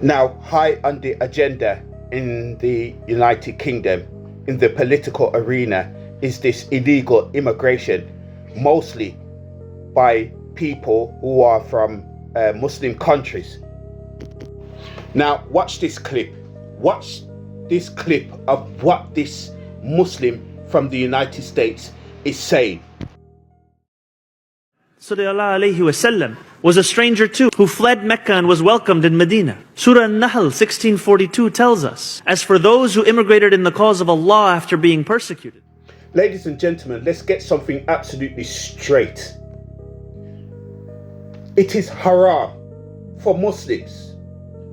Now, high on the agenda in the United Kingdom, in the political arena, is this illegal immigration, mostly by people who are from Muslim countries. Now, watch this clip. Watch this clip of what this Muslim from the United States is saying. Sallallahu alayhi wasallam was a stranger too, who fled Mecca and was welcomed in Medina. Surah An-Nahl 1642 tells us, as for those who immigrated in the cause of Allah after being persecuted. Ladies and gentlemen, let's get something absolutely straight. It is haram for Muslims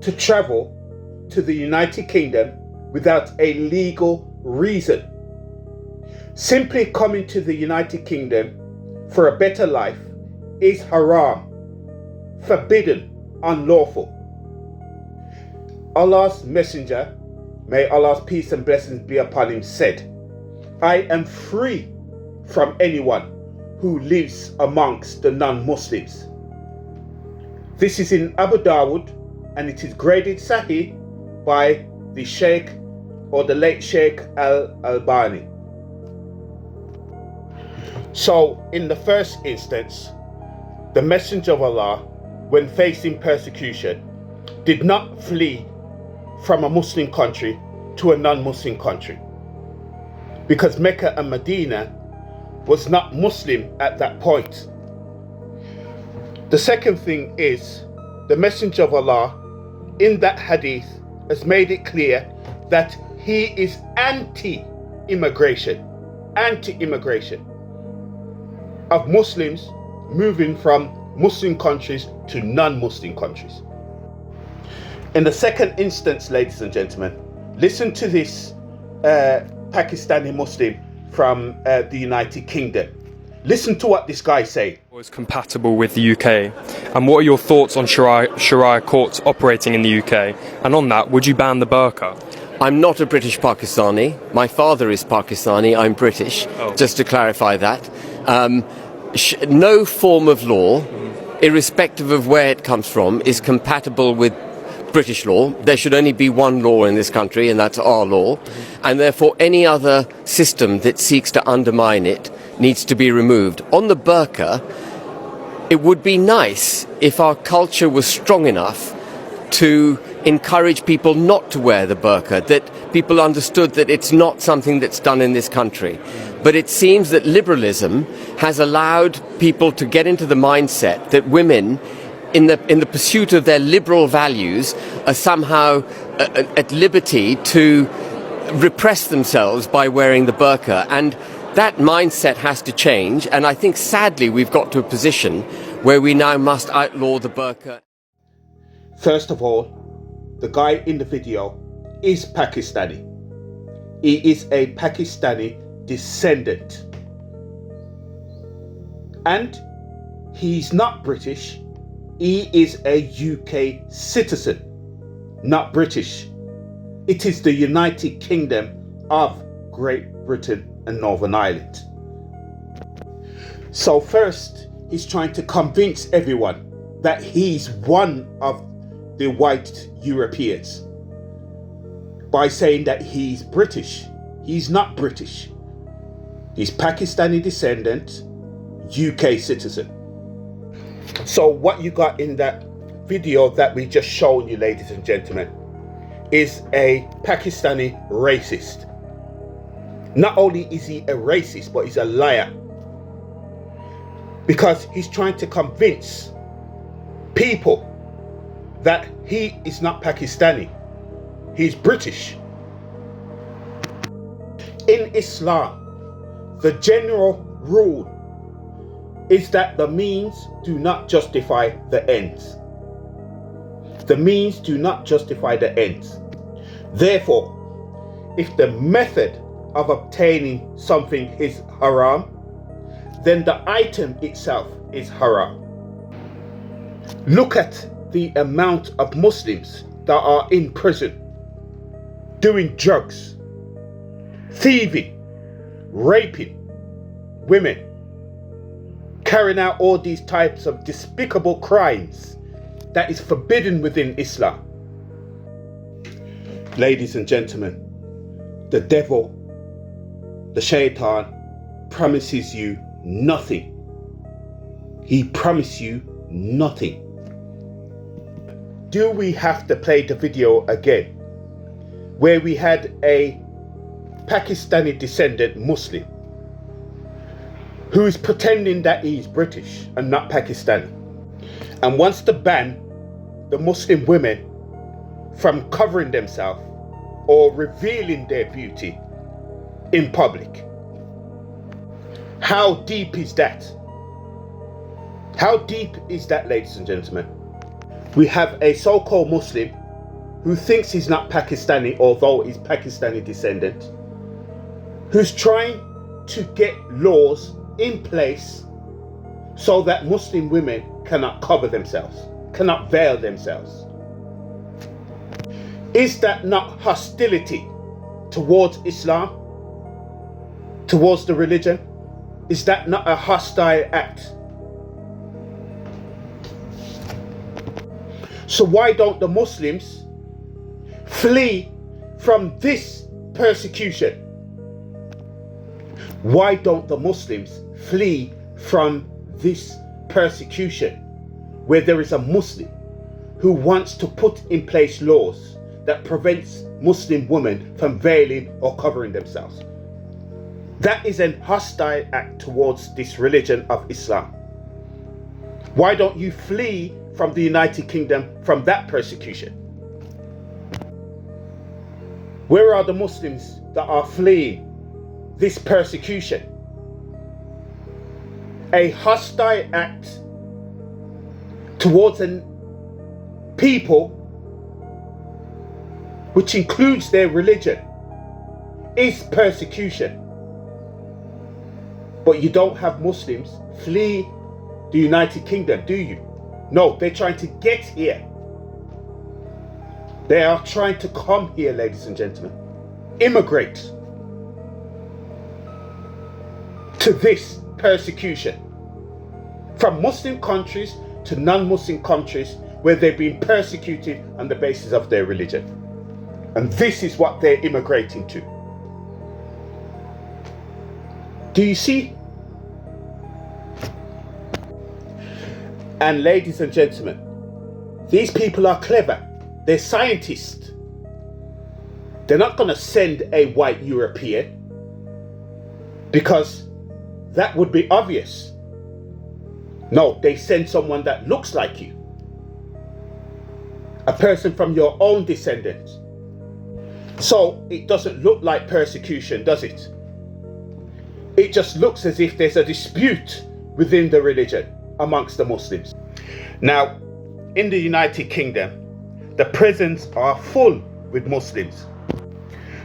to travel to the United Kingdom without a legal reason. Simply coming to the United Kingdom for a better life is haram, forbidden, unlawful. Allah's messenger, may Allah's peace and blessings be upon him, said, I am free from anyone who lives amongst the non-Muslims. This is in Abu Dawood, and it is graded Sahih by the Sheikh or the late Sheikh Al-Albani. So in the first instance, the Messenger of Allah, when facing persecution, did not flee from a Muslim country to a non-Muslim country, because Mecca and Medina was not Muslim at that point. The second thing is, the Messenger of Allah in that hadith has made it clear that he is anti-immigration of Muslims moving from Muslim countries to non-Muslim countries. In the second instance, ladies and gentlemen, listen to this Pakistani Muslim from the United Kingdom. Listen to what this guy say. Was compatible with the UK, and what are your thoughts on Sharia courts operating in the UK? And on that, would you ban the burqa? I'm not a British Pakistani. My father is Pakistani. I'm British. Just to clarify that. No form of law, irrespective of where it comes from, is compatible with British law. There should only be one law in this country, and that's our law. And therefore, any other system that seeks to undermine it needs to be removed. On the burqa, it would be nice if our culture was strong enough to encourage people not to wear the burqa, that people understood that it's not something that's done in this country. But it seems that liberalism has allowed people to get into the mindset that women, in the pursuit of their liberal values, are somehow at liberty to repress themselves by wearing the burqa. And that mindset has to change, and I think sadly we've got to a position where we now must outlaw the burqa. First of all, the guy in the video is Pakistani. He is a Pakistani descendant. And he's not British. He is a UK citizen, not British. It is the United Kingdom of Great Britain and Northern Ireland. So first, he's trying to convince everyone that he's one of the white Europeans by saying that he's British. He's not British. He's Pakistani descendant, UK citizen. So what you got in that video that we just shown you, ladies and gentlemen, is a Pakistani racist. Not only is he a racist, but he's a liar, because he's trying to convince people that he is not Pakistani, he's British. In Islam, the general rule is that the means do not justify the ends. The means do not justify the ends. Therefore, if the method of obtaining something is haram, then the item itself is haram. Look at the amount of Muslims that are in prison, doing drugs, thieving, raping women, carrying out all these types of despicable crimes that is forbidden within Islam. Ladies and gentlemen, the devil, the shaitan, promises you nothing. He promises you nothing. Do we have to play the video again where we had a Pakistani descendant Muslim who is pretending that he's British and not Pakistani, and wants to ban the Muslim women from covering themselves or revealing their beauty in public? How deep is that? How deep is that, ladies and gentlemen? We have a so-called Muslim who thinks he's not Pakistani, although he's Pakistani descendant, who's trying to get laws in place so that Muslim women cannot cover themselves, cannot veil themselves. Is that not hostility towards Islam, towards the religion? Is that not a hostile act? So why don't the Muslims flee from this persecution? Why don't the Muslims flee from this persecution where there is a Muslim who wants to put in place laws that prevents Muslim women from veiling or covering themselves? That is a hostile act towards this religion of Islam. Why don't you flee from the United Kingdom from that persecution? Where are the Muslims that are fleeing this persecution? A hostile act towards a people which includes their religion is persecution. But you don't have Muslims flee the United Kingdom, do you? No, they're trying to get here. They are trying to come here, ladies and gentlemen. Immigrate to this persecution. From Muslim countries to non-Muslim countries where they've been persecuted on the basis of their religion. And this is what they're immigrating to. Do you see? And ladies and gentlemen, these people are clever. They're scientists. They're not going to send a white European because that would be obvious. No, they send someone that looks like you. A person from your own descendants. So it doesn't look like persecution, does it? It just looks as if there's a dispute within the religion amongst the Muslims. Now, in the United Kingdom, the prisons are full with Muslims.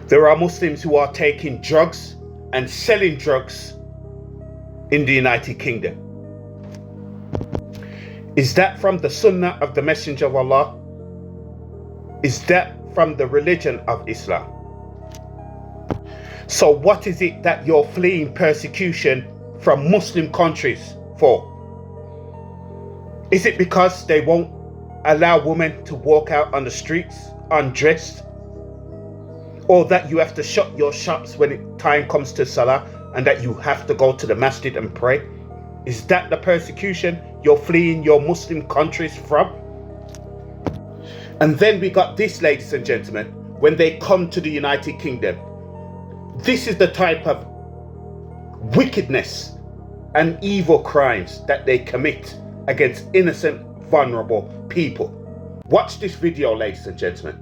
There are Muslims who are taking drugs and selling drugs in the United Kingdom. Is that from the Sunnah of the Messenger of Allah? Is that from the religion of Islam? So what is it that you're fleeing persecution from Muslim countries for? Is it because they won't allow women to walk out on the streets undressed? Or that you have to shut your shops when time comes to Salah and that you have to go to the masjid and pray? Is that the persecution you're fleeing your Muslim countries from? And then we got this, ladies and gentlemen, when they come to the United Kingdom. This is the type of wickedness and evil crimes that they commit against innocent, vulnerable people. Watch this video, ladies and gentlemen.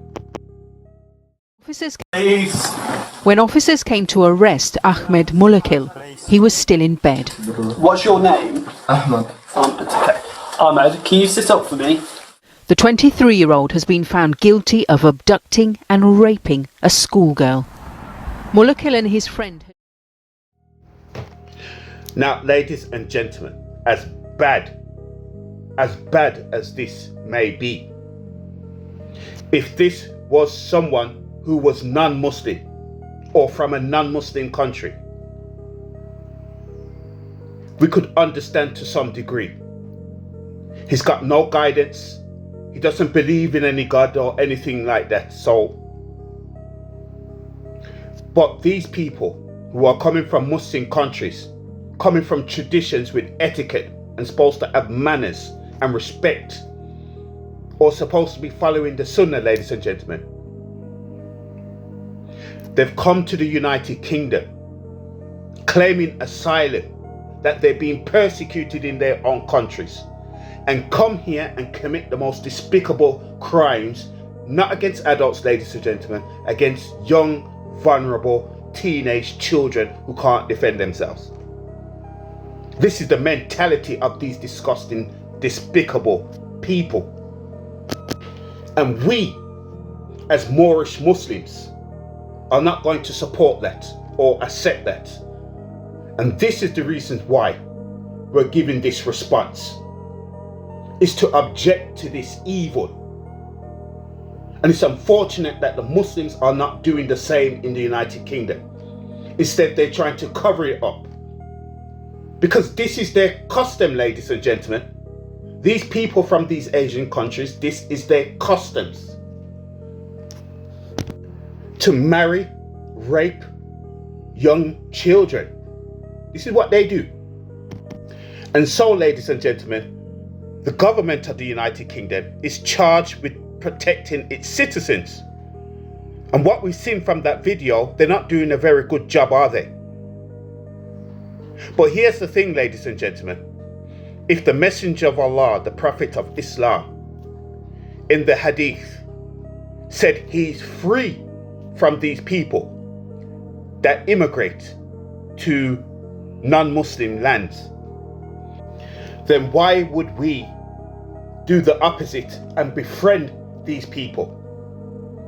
When officers came to arrest Ahmed Mulakil, he was still in bed. What's your name? Ahmed. Ahmed, can you sit up for me? The 23-year-old has been found guilty of abducting and raping a schoolgirl. Mulakil and his friend... Now, ladies and gentlemen, as bad as this may be, if this was someone who was non-Muslim or from a non-Muslim country, we could understand to some degree. He's got no guidance. He doesn't believe in any God or anything like that. So But these people who are coming from Muslim countries, coming from traditions with etiquette and supposed to have manners and respect, or supposed to be following the Sunnah, ladies and gentlemen, they've come to the United Kingdom claiming asylum, that they're being persecuted in their own countries, and come here and commit the most despicable crimes, not against adults, ladies and gentlemen, against young, vulnerable, teenage children who can't defend themselves. This is the mentality of these disgusting, despicable people. And we, as Moorish Muslims, are not going to support that or accept that. And this is the reason why we're giving this response, is to object to this evil. And it's unfortunate that the Muslims are not doing the same in the United Kingdom. Instead, they're trying to cover it up. Because this is their custom, ladies and gentlemen. These people from these Asian countries, this is their customs. To marry, rape young children. This is what they do. And so, ladies and gentlemen, the government of the United Kingdom is charged with protecting its citizens. And what we've seen from that video, they're not doing a very good job, are they? But here's the thing, ladies and gentlemen. If the Messenger of Allah, the Prophet of Islam, in the Hadith, said he's free from these people that immigrate to non-Muslim lands, then why would we do the opposite and befriend these people?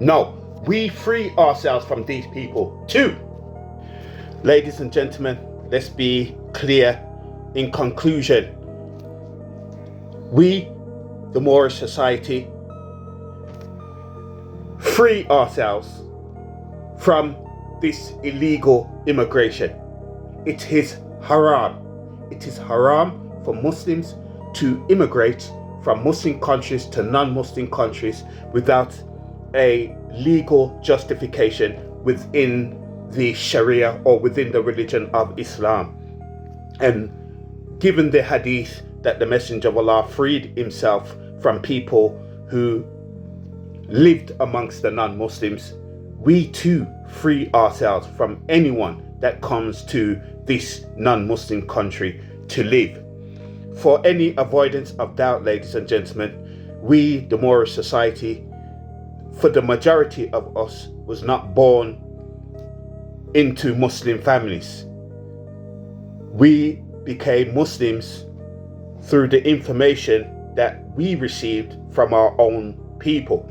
No, we free ourselves from these people too. Ladies and gentlemen, let's be clear in conclusion. We, the Moorish society, free ourselves from this illegal immigration. It is haram. It is haram for Muslims to immigrate from Muslim countries to non-Muslim countries without a legal justification within the Sharia or within the religion of Islam. And given the hadith that the Messenger of Allah freed himself from people who lived amongst the non-Muslims, we too free ourselves from anyone that comes to this non-Muslim country to live. For any avoidance of doubt, ladies and gentlemen, we, the Moorish society, for the majority of us, was not born into Muslim families. We became Muslims through the information that we received from our own people.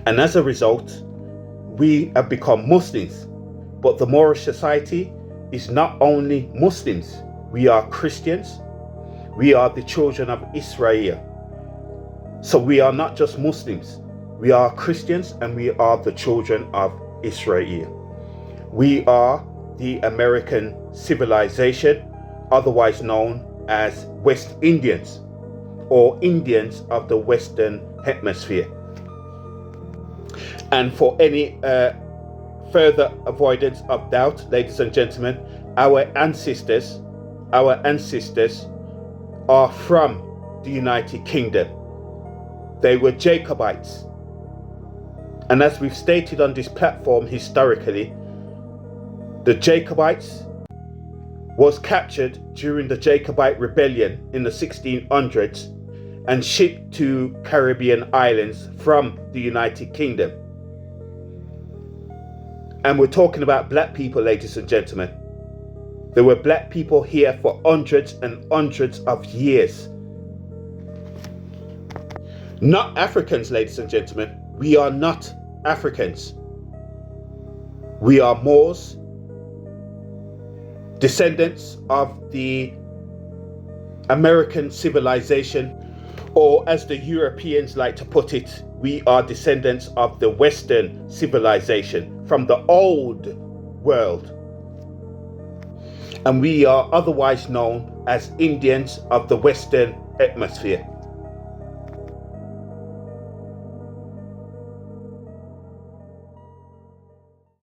And as a result, we have become Muslims. But the Moorish society is not only Muslims. We are Christians. We are the children of Israel. So we are not just Muslims. We are Christians and we are the children of Israel. We are the American civilization, otherwise known as West Indians or Indians of the Western Hemisphere. And for any further avoidance of doubt, ladies and gentlemen, our ancestors are from the United Kingdom. They were Jacobites. And as we've stated on this platform historically, the Jacobites was captured during the Jacobite rebellion in the 1600s and shipped to Caribbean islands from the United Kingdom. And we're talking about black people, ladies and gentlemen. There were black people here for hundreds and hundreds of years. Not Africans, ladies and gentlemen. We are not Africans. We are Moors, descendants of the American civilization, or as the Europeans like to put it, we are descendants of the Western civilization from the old world. And we are otherwise known as Indians of the Western Hemisphere.